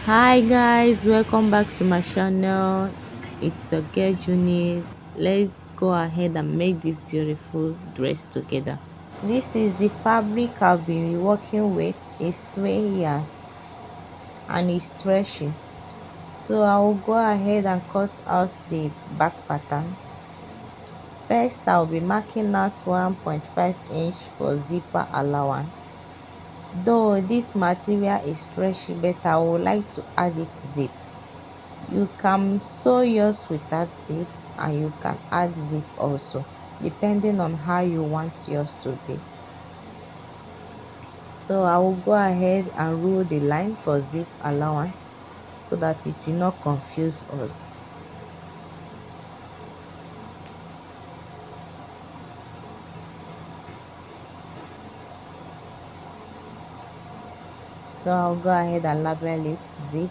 Hi guys, welcome back to my channel. It's a girl Juni. Let's go ahead and make this beautiful dress together. This is the fabric I've been working with. It's 3 yards and it's stretchy. So I'll go ahead and cut out the back pattern. First, I'll be marking out 1.5 inch for zipper allowance. Though this material is stretchy, but I would like to add it zip. You can sew yours without zip and you can add zip also, depending on how you want yours to be. So I will go ahead and rule the line for zip allowance so that it will not confuse us. So I'll go ahead and label it zip.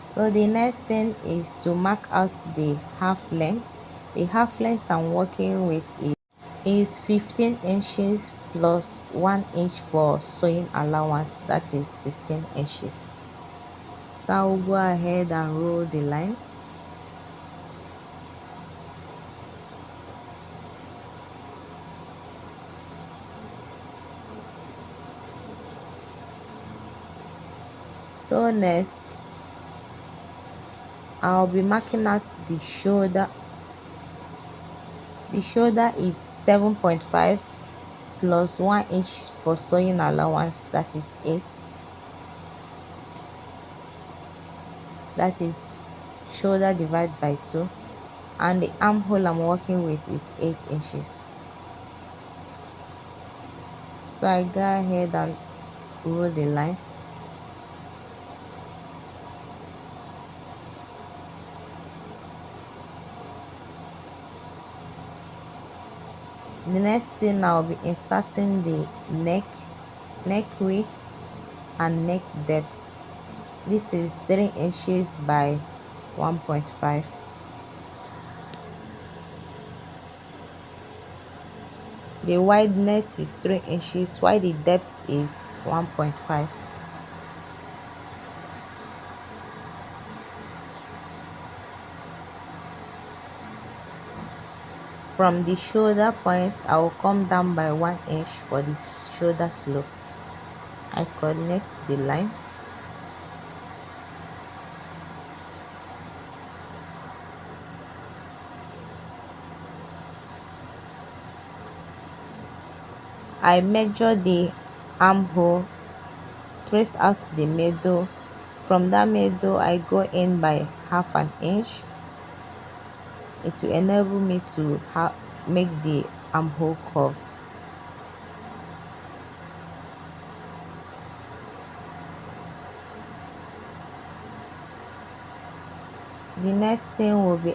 So the next thing is to mark out the half length. The half length I'm working with is 15 inches plus 1 inch for sewing allowance, that is 16 inches. So I'll go ahead and roll the line. So next I'll be marking out the shoulder. The shoulder is 7.5 plus 1 inch for sewing allowance, that is 8. That is shoulder divided by 2, and the armhole I'm working with is 8 inches. So I go ahead and roll the line. The next thing, I'll be inserting the neck width and neck depth. This is 3 inches by 1.5. The wideness is 3 inches while the depth is 1.5. From the shoulder point, I will come down by 1 inch for the shoulder slope. I connect the line. I measure the armhole, trace out the middle. From that middle, I go in by half an inch. It will enable me to make the armhole curve. The next thing will be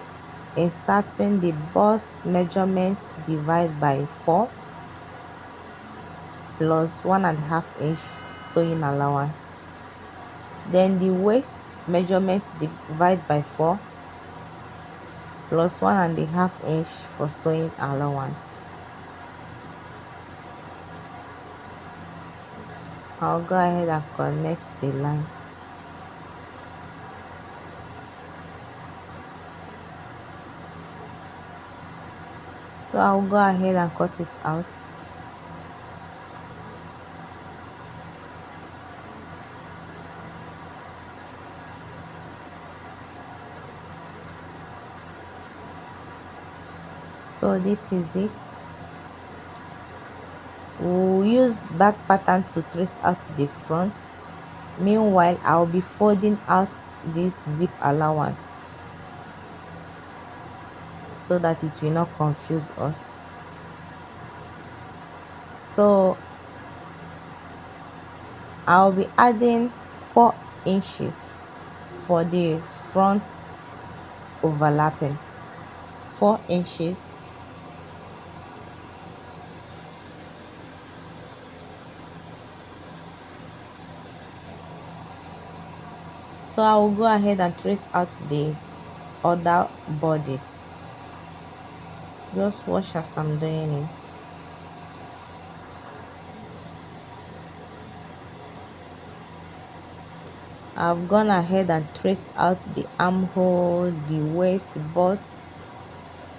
inserting the bust measurement divided by 4 plus 1.5 inch sewing allowance. Then the waist measurement divided by 4 plus 1.5 inch for sewing allowance. I'll go ahead and connect the lines. So I'll go ahead and cut it out. So this is it. We'll use back pattern to trace out the front. Meanwhile, I'll be folding out this zip allowance so that it will not confuse us. So I'll be adding 4 inches for the front overlapping. 4 inches. So I will go ahead and trace out the other bodies. Just watch as I'm doing it. I've gone ahead and traced out the armhole, the waist, bust.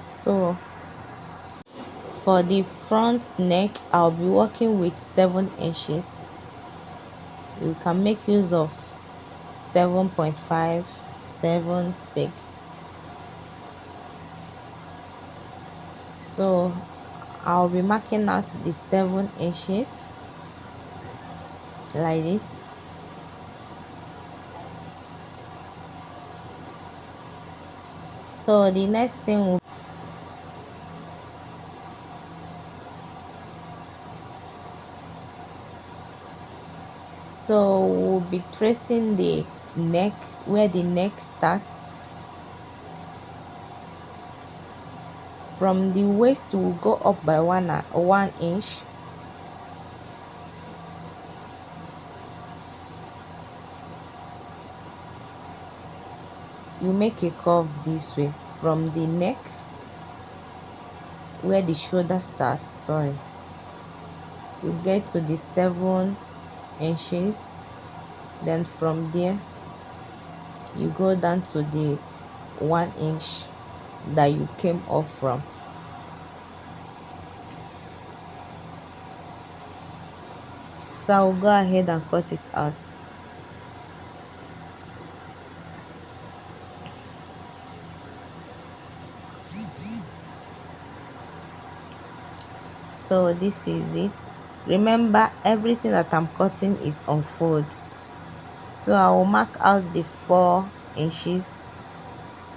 So for the front neck, I'll be working with 7 inches. You can make use of 7.5, 7, 6. So I'll be marking out the 7 inches like this. So the next thing will we'll be tracing the neck, where the neck starts. From the waist we'll go up by 1 inch. You make a curve this way from the neck, where the shoulder starts, you get to the 7 inches. Then from there you go down to the 1 inch that you came up from. So I'll go ahead and cut it out. So this is it. Remember, everything that I'm cutting is on fold. So I will mark out the 4 inches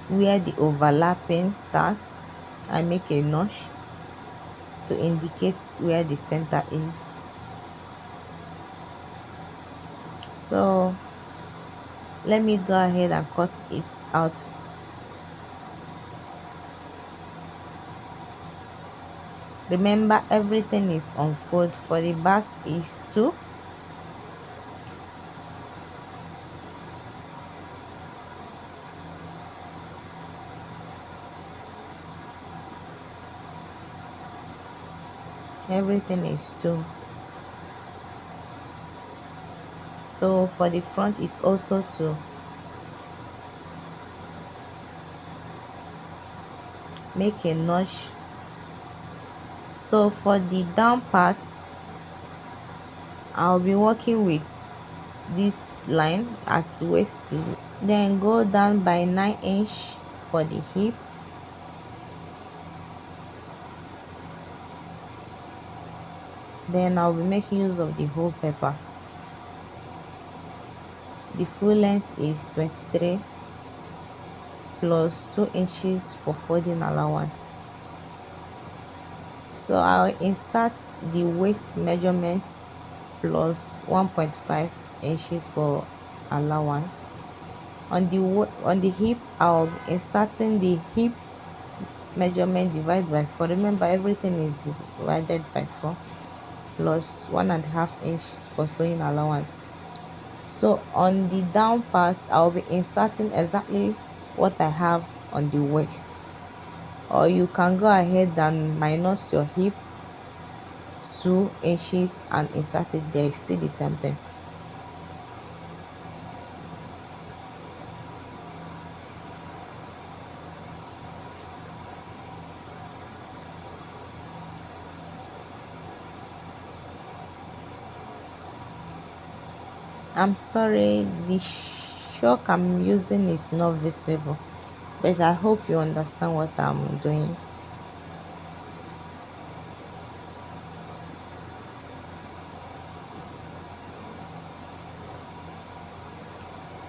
where the overlapping starts. I make a notch to indicate where the center is. So let me go ahead and cut it out. Remember, everything is on fold. For the back is 2. Everything is 2. So for the front is also 2. Make a notch. So for the down part, I'll be working with this line as waist. Then go down by 9 inch for the hip. Then I'll be making use of the whole pepper. The full length is 23 plus 2 inches for folding allowance. So I'll insert the waist measurements plus 1.5 inches for allowance. On the hip, I'll be inserting the hip measurement divided by 4. Remember, everything is divided by 4 plus 1.5 inch for sewing allowance. So on the down part, I'll be inserting exactly what I have on the waist, or you can go ahead and minus your hip 2 inches and insert it there. It's still the same thing. I'm sorry, the chalk I'm using is not visible, but I hope you understand what I'm doing.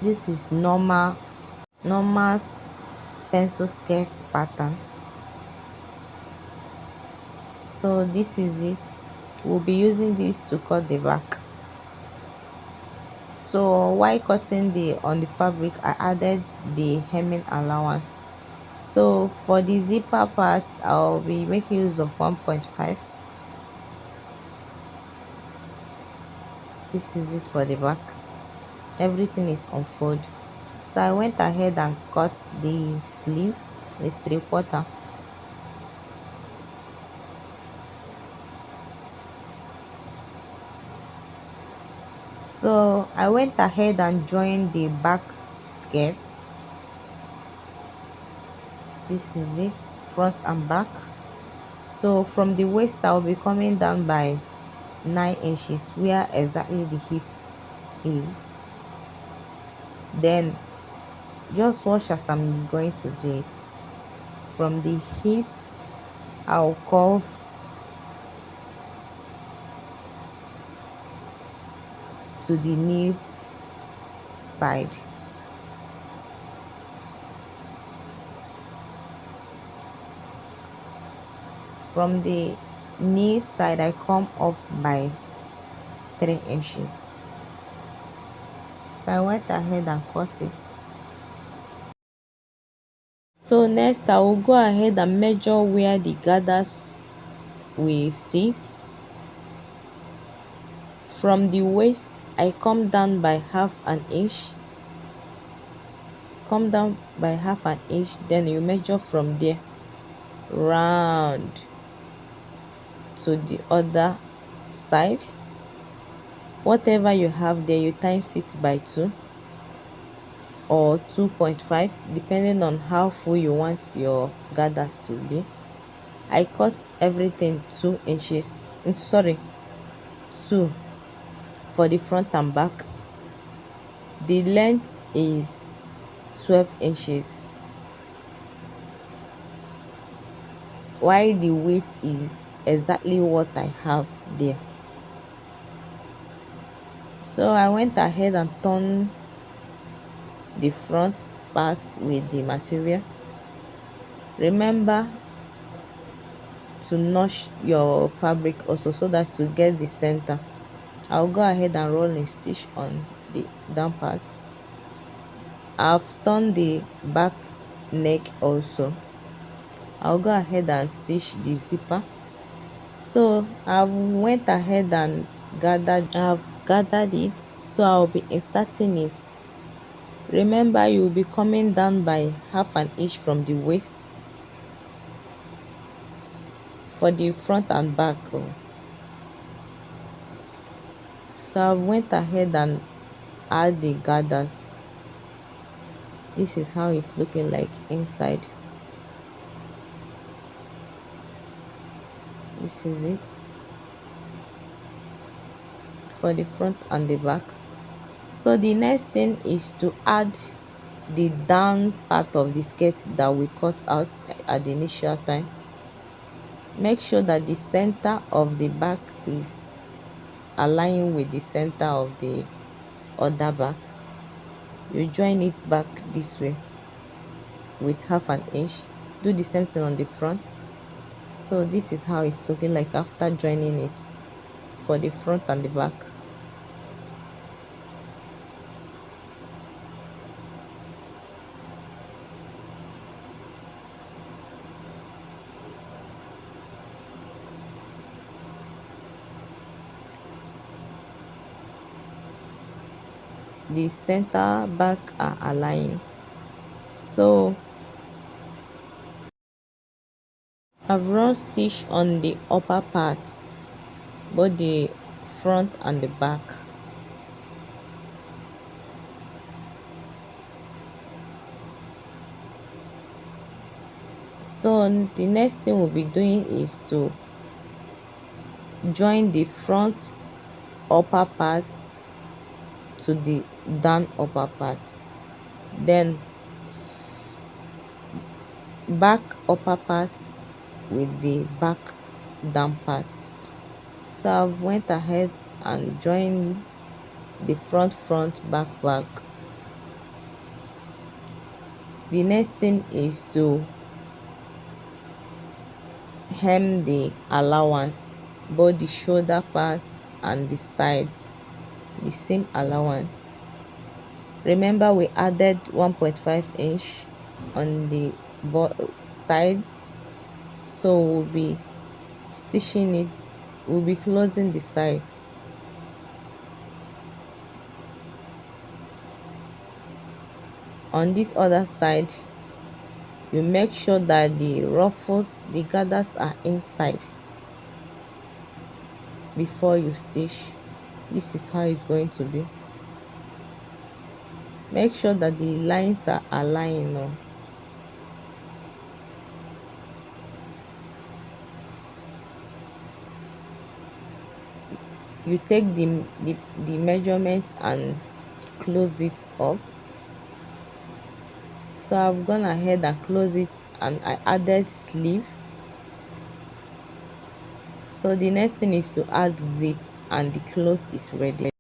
This is normal pencil skirt pattern. So this is it. We'll be using this to cut the back. So while cutting on the fabric, I added the hemming allowance. So for the zipper part, I'll be making use of 1.5. This is it for the back. Everything is on fold. So I went ahead and cut the sleeve. It's 3/4. So I went ahead and joined the back skirts. This is it, front and back. So from the waist I'll be coming down by 9 inches where exactly the hip is. Then just watch as I'm going to do it. From the hip I'll curve to the knee side. From the knee side I come up by 3 inches. So I went ahead and cut it. So next I will go ahead and measure where the gathers will sit. From the waist I come down by half an inch. Come down by half an inch, then you measure from there round to the other side. Whatever you have there, you times it by 2 or 2.5 depending on how full you want your gathers to be. I cut everything 2 inches, sorry, 2 for the front and back. The length is 12 inches while the width is exactly what I have there. So I went ahead and turned the front part with the material. Remember to notch your fabric also so that to get the center. I'll go ahead and roll a stitch on the down part. I've turned the back neck also. I'll go ahead and stitch the zipper. So I went ahead and I've gathered it, so I'll be inserting it. Remember, you'll be coming down by half an inch from the waist for the front and back. So I went ahead and add the gathers. This is how it's looking like inside. This is it for the front and the back. So the next thing is to add the down part of the skirt that we cut out at the initial time. Make sure that the center of the back is aligned with the center of the other back. You join it back this way with half an inch. Do the same thing on the front. So this is how it's looking like after joining it for the front and the back. The center back are aligned. So I've run stitch on the upper parts, both the front and the back. So the next thing we'll be doing is to join the front upper parts to the down upper part, then back upper parts with the back down part. So I've went ahead and joined the front back. The next thing is to hem the allowance, both the shoulder part and the sides, the same allowance. Remember we added 1.5 inch on the side, so we'll be stitching it, we'll be closing the sides. On this other side, you make sure that the ruffles, the gathers are inside before you stitch. This is how it's going to be. Make sure that the lines are aligned now. You take the measurement and close it up. So I've gone ahead and closed it, and I added sleeve. So the next thing is to add zip, and the cloth is ready.